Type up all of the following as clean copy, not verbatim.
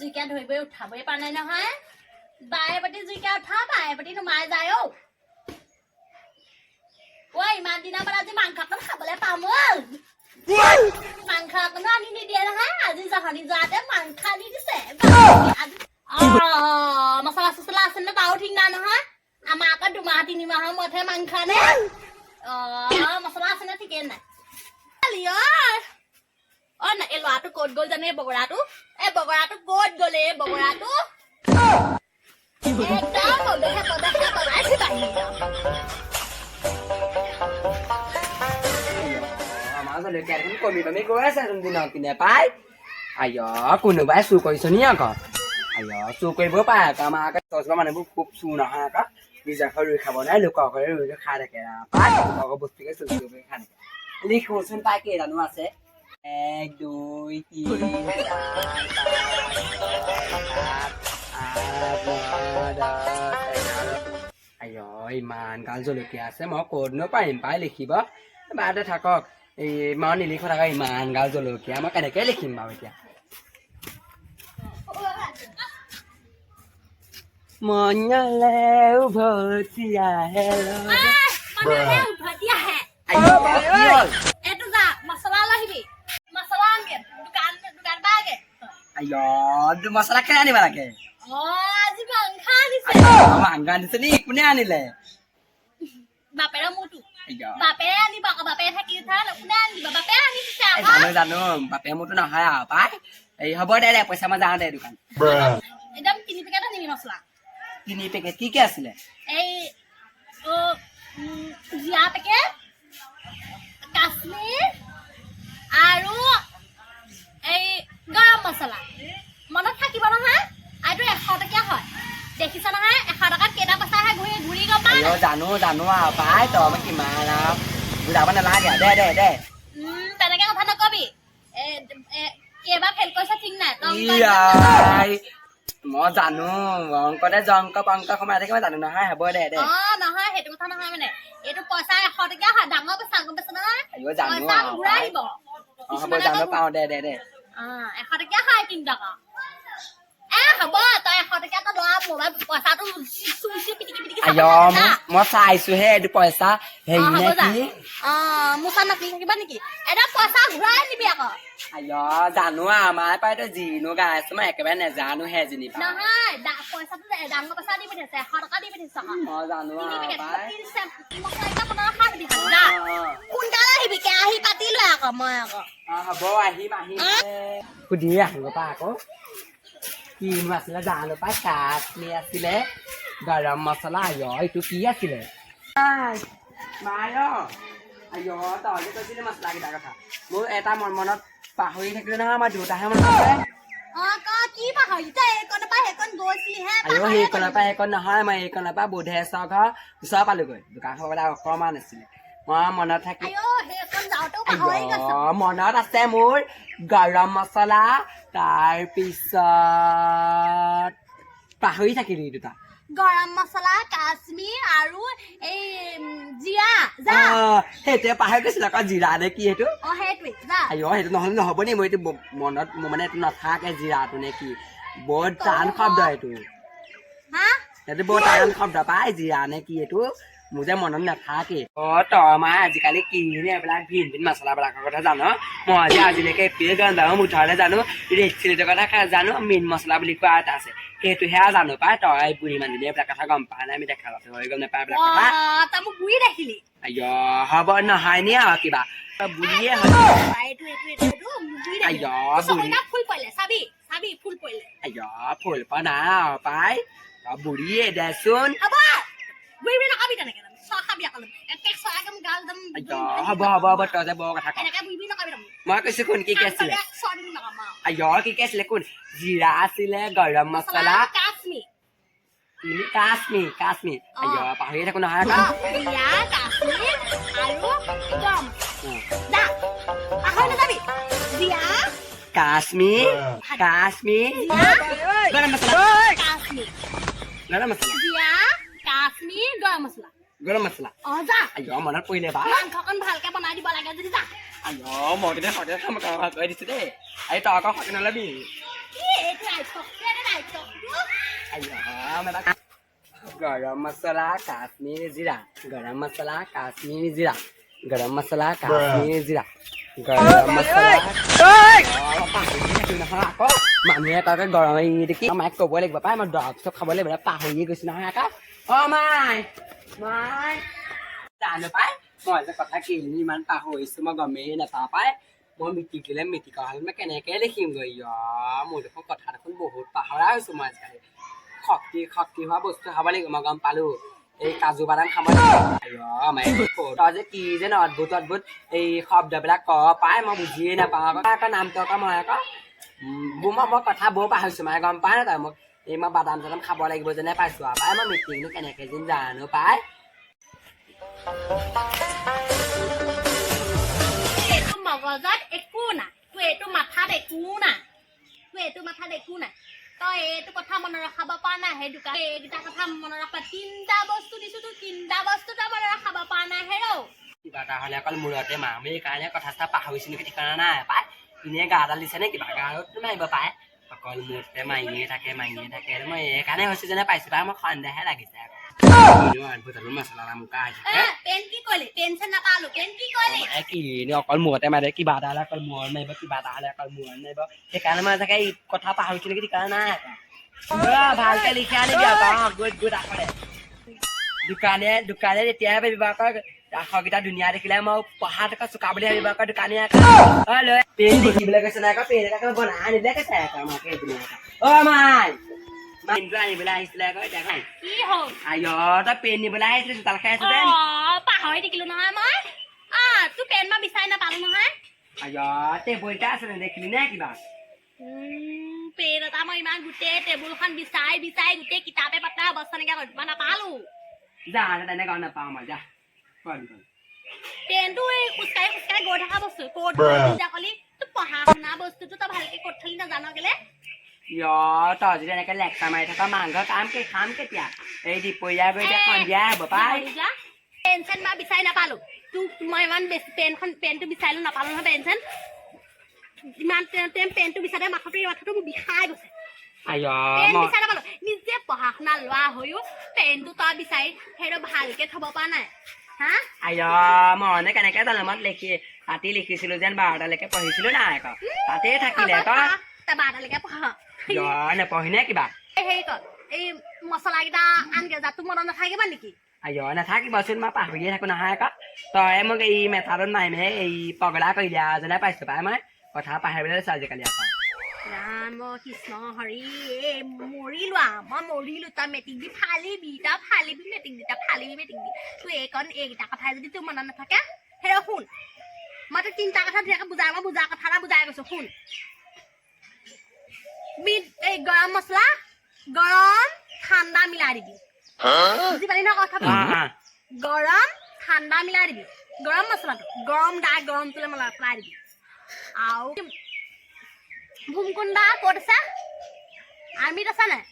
জুইকা ধৰিবই উঠাবই পৰা নাই নহয় বায়ে পাতি জুইকা উঠা বায়ে পাতি নুমাই যায় ঐ ইমান দিনৰ পৰা আজি মাংস অকণ খাবলৈ পাম মাংস অকণো আনি নিদিয়ে নহয় আজি জহনি যোৱাতে মাংস আনি দিছে মছলা চছলা আছে নে তাও ঠিক নাই নহয় আমাৰ আকৌ 2 মাহ 3 মাহৰ মূৰতহে মাংস আনে মছলা আছে নে ঠিকেই নাই না এই ল'ৰাটো ক'ত গ'ল জানে বগৰাটো ক'ত গ'লে বগৰাটো একদম কমি গৈ আছে দিনক দিনে পাই কোনোবাই চুৰ কৰিছ নি আকৌ চুৰ কৰিব পাৰে আকৌ আমাৰ আকৌ চচমা মানুহবোৰ খুব চুৰ নহয় আকৌ নিজৰ ঘৰ ৰুই খাব নাই লোকৰ ঘৰে ৰুই খাই থাকে পাই লোকৰ বস্তুকে চুৰ কৰি খাই থাকে লিখোচোন পাই কেইটানো আছে 1 2 3 4 5 6 7 8 9 10 ইমান গাল জলকীয়া আছে মই ক'তনো পাৰিম পাই লিখিব বাদে থাকক মই নিলিখো থাকক ইমান গাল জলকীয়া মই কেনেকে লিখিম বাৰু এতিয়া মনলে উভতি আহে মছলা কেনে আনিব লাগে মাংস আনিছে নি কোনে আনিলে বাপেৰে মোৰটো বাপেৰে আনিব আকৌ বাপেৰে থাকি কোনে আনিব বাপেৰে আনিছে জানো বাপেৰে মোৰটো নহয় আৰু পাই হ'ব দে পইচা মই যাওঁ দে দোকান একদম 3 পেকেট আনিবি মছলা 3 পেকেট কি আছিলে এই জিৰা পেকেট কাশ্মীৰ আৰু এই গৰম মছলা মনত থাকিব নহয় আৰু 100 টকীয়া হয় দেখিছ নহয় 100 টকাত কেইটা পইচা আহে ঘূৰি গম পাই জানো আৰু পাই তই কিমান আৰু বুজাব নালাগে দে তেনেকে কথা নকবি কেইবাৰ ফেল কৰিছে ঠিক নাই মই জানো অংকতে জংক পংক সোমাই থাকে মই জানো নহয় হ'ব দে নহয় সেইটো কথা নহয় মানে এইটো পইচা 100 টকীয়া হয় ডাঙৰ পইচা গম পাইছ নহয় জানো ঘূৰাই আহিব হ'ব জানো পাওঁ দে 100 টকীয়া হয় 3 টকা হ'ব তই 100 টকীয়া তই লোৱা মোবাইল পইচাটো চুচি পিটিকি মই চাইছোহে এইটো পইচা হেৰি নে কি মোৰ চান নাছিল থাকিবা নেকি এটা পইচা ঘূৰাই আনিবি আকৌ জানো আমাৰ পাই তই যিনো গাই আছো মই একেবাৰে নেজানোহে যেনিবা নহয় পইচাটো ডাঙৰ পইচা দি পঠিয়াইছে 100 টকা দি পঠিয়াইছে মই জানো সোনকালে আহিবি কেৰাহী পাতি লৈ আকৌ মই আকৌ হ'ব আহিম সুধি আহিব পা আকৌ কিনো আছিলে জানো পাই কাশ্মীৰ আছিলে গৰম মছলা এইটো কি আছিলে তই কৈছিলি মছলা কেইটা কথা মোৰ এটা মনত পাহৰি থাকিলো নহয় আমাৰ দুটাহে মনত আছে সেইকণৰ পৰা সেইকণ নহয় মই এইকণৰ পৰা বুধেশ্বৰ ঘৰ ওচৰ পালোগৈ দোকান খোলা অকণমান আছিলে মই মনত থাকি মনত আছে মোৰ গৰম মছলা তাৰপিছত পাহৰি থাকিলি দুটা গৰম মছলা কাশ্মীৰ আৰু এই জিৰা সেইটোৱে পাহৰি গৈছিল আকৌ জিৰা নে কি সেইটো সেইটো নহ'লে নহ'ব নি মই এইটো মনত মোৰ মানে এইটো নাথাকে জিৰাটো নে কি বৰ টান শব্দ এইটো সেইটো বৰ টান শব্দ পাই জিৰা নে কি এইটো মোৰ যে মনত নাথাকে তই মই আজিকালি কিনে এইবিলাক ভিন ভিন মছলাবিলাকৰ কথা জানো মই যে আজিলৈকে এইটোৱে জানো মুঠতে জানো ৰেড চিলিটোৰ কথা জানো মেইন মছলা বুলি কোৱা এটা আছে সেইটোহে জানো পাই তই বুঢ়ী মানুহজনী এইবিলাক কথা গম পাই নাই আমি দেখা হৈ গম নাপাই এইবিলাক কথা হ'ব নহয় নি আৰু কিবা বুঢ়ীয়ে ফুল পোৱা নাই আৰু পাই তই বুঢ়ীয়ে দেচোন হ'ব তই যে বৰ কথা মই কৈছো কোন কি আছিলে কি আছিলে কোন জিৰা আছিলে গৰম মছলা কাশ্মীৰ পাহৰি থাকো নহয় কাশ্মীৰ গৰম মছলা গৰম মছলা মনত পৰিলে বা ভালকে বনাই দিব লাগে যদি যা মই কিন্তু সদায় কাম কৈ দিছো দেই তই আকৌ সতে নলবি गरम मसाला काश्मीरी जीरा गरम मसाला काश्मीरी जीरा गरम मसाला काश्मीरी जीरा गरम मसाला আকৌ মানুহে তাকে গৰম দেখি মাইক ক'ব লাগিব পাই মই দৰৱ চব খাব লাগিব পাহৰিয়ে গৈছো নহয় আকৌ অ মাই মাই জানো পাই মই যে কথা কি ইমান পাহৰিছো মই গমেই নাপাওঁ পাই মই মিটিকিলে মিটিকা হ'লে মই কেনেকৈ লিখিমগৈ মোৰ দেখোন কথা দেখোন বহুত পাহৰা হৈছো মই আজিকালি শক্তি হোৱা বস্তু খাব লাগিব মই গম পালো এই কাজু বাদাম খাব লাগিব তই যে কি যেন অদ্ভুত এই শব্দবিলাক ক পাই মই বুজিয়ে নাপাওঁ আকৌ নামটো আকৌ মই আকৌ মই কথা বৰ পাহৰিছো মানে গম পাই ন তই মোক এই মই বাদাম চাদাম খাব লাগিব যেনে পাইছো আৰু পাই মই মিটিংনো কেনেকৈ যেন জানো পাই মগজত একো নাই তোৰ এইটো মাথাত একো নাই তই এইটো কথা মনত ৰখাব পৰা নাই সেই দোকান এইকেইটা কথা মনত ৰখা তিনিটা বস্তু দিছো তোৰ তিনিটা বস্তু তই মনত ৰখাব পৰা নাই হেৰৌ কিবা এটা হ'লে অকল মূৰতে মাৰো এইকাৰণে কথা চথা পাহৰিছো নেকি ঠিকনা নাই পাই এনেই গাডাল দিছে নে কিবা গাড়ীত মাৰিব পাই অকল মূৰতে মাৰিয়ে থাকে মই এইকাৰণে হৈছে যেনে পাইছো পাই মই সন্দেহে লাগিছে অকল মূৰতে মাৰে কিবা এটা হ'লে অকল মূৰত মাৰিব কিবা এটা হ'লে অকল মূৰত মাৰিব সেইকাৰণে মই চাগে কথা পাহৰিছো নেকি ঠিকনা নাই ভালকে লিখি আনিবি আকৌ গুড আখৰে দোকানে তেতিয়াহে পাৰিব আকৌ আখৰকেইটা ধুনীয়া দেখিলে মই পঢ়াত আকৌ চোকা বুলি ভাবিব আকৌ দোকানী পেন দেখিবলৈ কৈছে নাই আকৌ পেন এটা বনাই আনিবলৈ কৈছে অ মাই পেনটো আনিবলৈ আহিছিলে আকৌ এতিয়া খাই কি হ'ল আই তই পেন নিবলৈ আহিছিলি চোতাল খাই আছো যেন পাহৰি থাকিলো নহয় মই তোৰ পেন মই বিচাৰি নাপালো নহয় আই টেবুলটা আছে দেখিলি নে কিবা পেন এটা মই ইমান গোটেই টেবুলখন বিচাৰি গোটেই কিতাপে পত্ৰে অৱস্থা নাইকিয়া কৰিব নাপালো যা তেনে গম নাপাওঁ মই যা পেনটো এই খোজকাঢ়ি গৈ থকা বস্তু ক'ত কলি তোৰ পঢ়া শুনা বস্তুটো তই ভালকে ক'ত থলি নাজানো কেলে তই যদি এনেকে লেকচা মাৰি থকা মাংস খাম কেতিয়া এই দুপৰীয়া গৈ এতিয়া সন্ধিয়া হ'ব পাই পেন চেন মই বিচাৰি নাপালো তোক মই ইমান বেছি পেনটো বিচাৰিলো নাপালো নহয় পেন ইমান পেনটো বিচাৰে মাথাটো মোৰ বিষাই গৈছে পেন বিচাৰি নাপালো নিজে পঢ়া শুনা লোৱা হৈও পেনটো তই বিচাৰি সেইটো ভালকে থব পৰা নাই মই কেনেকে জানো মই ৰাতি লিখিছিলো যেন 12টালৈকে পঢ়িছিলো নাই আকৌ তাতে থাকিলে তই 12টালৈকে পঢ়া নপঢ়িনে কিবা হেৰি কৰ এই মছলা কেইটা আনকে যা তোৰ মনত নাথাকিবা নেকি নাথাকিবচোন মই পাহৰিয়ে থাকো নহয় আকৌ তই মোক এই মেথাটোত মাৰিমে এই পগলা কৰি দিয়া যেনে পাইছো পাই মই কথা পাহৰিবলৈ লৈছো আজিকালি আকৌ ৰাম কৃষ্ণ হৰি মৰিলো মই মৰিলো তই মেট্ৰিক দি ফালিবি মেট্ৰিক দি তোৰ এইকেইটা কথাই যদি তোৰ মনত নাথাকে সেই শুন মই তোৰ তিনিটা কথা ধুনীয়াকে বুজা কথা এটা বুজাই গৈছো শুন এই গৰম মছলা গৰম ঠাণ্ডা মিলাই দিবি বুজি পালি নহয় কথা গৰম ঠাণ্ডা মিলাই দিবি গৰম মছলাটো গৰমটোলে পেলাই দিবি আৰু ভূমকুণ্ডা ক'ত আছে আৰ্মিত আছে নাই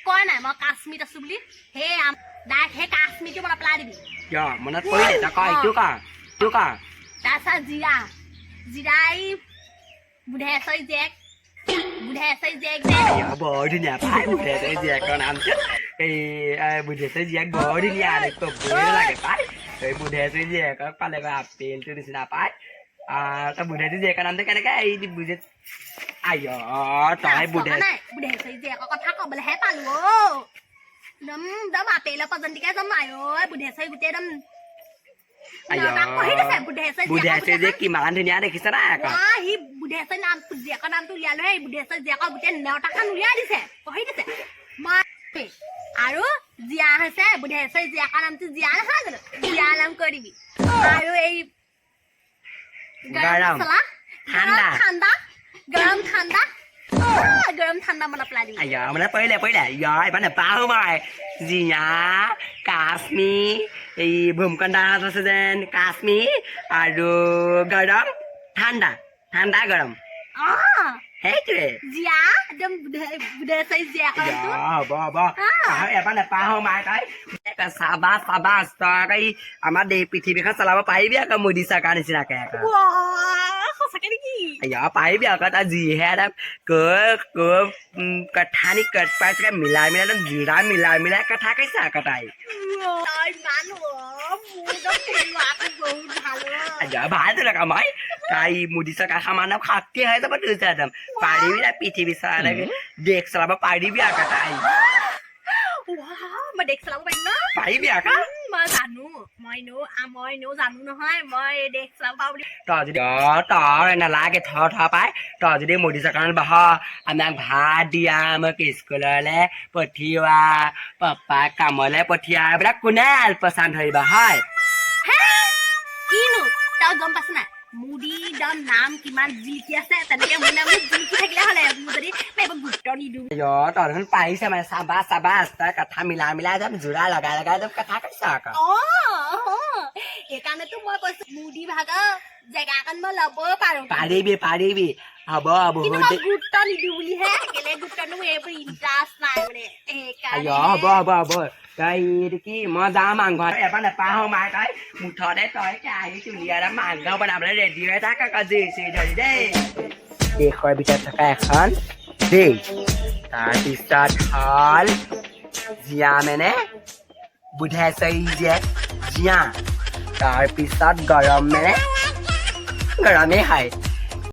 কয় নাই মই কাশ্মীৰত আছো বুলি সেই কাশ্মীৰটো মনত পেলাই দিবি তাৰপিছত জিৰাই বুধেশ্বৰী জীয়েক বৰ ধুনীয়া পাই বুধেশ্বৰী জীয়েকৰ নামটো এই বুধেশ্বৰী জীয়েক বৰ ধুনীয়া ক'বই লাগে পাই এই বুধেশ্বৰী জীয়েকক পালে আপেলটো নিচিনা পাই তই বুধেশ্বৰী জীয়েকৰ নামটো কেনেকে এই বুধে তই বুধেশ্বৰী জীয়েকৰ কথা কবলৈহে পালো একদম আপেলৰ পৰ্যন্তিকে একদম বুধেশ্বৰী গোটেই একদম বুধেশ্বৰী জীয়েক কিমান ধুনীয়া দেখিছ নাই আকৌ সি বুধেশ্বৰী জীয়েকৰ নামটো উলিয়ালো সেই বুধেশ্বৰী জীয়েকৰ গোটেই নেওতাখন উলিয়াই দিছে পঢ়ি দিছে মই আৰু জীয়া হৈছে বুধেশ্বৰী জীয়েকৰ নামটো জীয়া নহয় জানো জীয়া নাম কৰি দিবি আৰু এই গৰম ঠাণ্ডা মনত পেলাই দিবি মানে পৰিলে এইবাৰ নেপাহো মই জিয়া কাশ্মীৰ এই ভূমকণ্ডা আছে যেন কাশ্মীৰ আৰু গৰম ঠাণ্ডা গৰম সেইটোৱে জীয়া একদম বুধেশ্বৰী জীয়া হ'ব এবাৰ নেপাহো মাই তই চাবাচ তই আমাৰ পৃথিৱীখন চলাব পাৰিবি আকৌ মোদী চৰকাৰ নিচিনাকে থাকে নেকি পাৰিবি আকৌ তই যিহে এটা কথানি পাইছে মিলাই একদম জিৰা মিলাই কথা কৈছে আকৌ তাই ভাল থকা মই তাই মুদিছ কাষা মানুহ শাক্তি হৈ যাব তোৰ একদম পাৰিবি না পৃথিৱী চাই দেশ চলাব পাৰিবি আকৌ তাই মই দেশ চলাব পাৰিম ন পাৰিবি আকৌ মই জানো মই জানো নহয় মই দেশ চলাব পাৰো বুলি তই যদি তই নালাগে থ পাই তই যদি মুদিছ কাৰণ বহ আমাক ভাত দিয়া আমাক স্কুললৈ পঠিওৱা পাপা কামলৈ পঠিওৱা এইবিলাক কোনে আলপচান ধৰিবা হয় কিনো তই গম পাইছ নাই মুদি একদম নাম কিমান জিলিকি আছে তেনেকে মোৰ নাম জিলিকি থাকিলে হ'লে মোৰ যদি এইবোৰ গুৰুত্ব নিদিওঁ তই দেখোন পাৰিছে মানে চাবা তই কথা মিলাই একদম যোৰা লগাই একদম কথা কৈছ আকৌ সেইকাৰণেতো মই কৈছো মুদি ভাগৰ জেগাকণ মই ল'ব পাৰো পাৰিবি হ'ব কিন্তু মই গুৰুত্ব নিদিওঁ বুলিহে কেলে গুৰুত্ব নিদিওঁ এইবোৰ ইণ্টাৰেষ্ট নাই মানে হ'ব তই কি মই যাওঁ মাংস এবাৰ নেপাহো মাই তই মুঠতে তই আহি ধুনীয়া মাংস বনাবলৈ ৰেডি হৈ থাক আকৌ যি ধৰি দেই দেশৰ ভিতৰত থকা এখন দেই তাৰপিছত হ'ল জীয়া মানে বুধাইছই যে জীয়া তাৰপিছত গৰম মানে গৰমেই হয়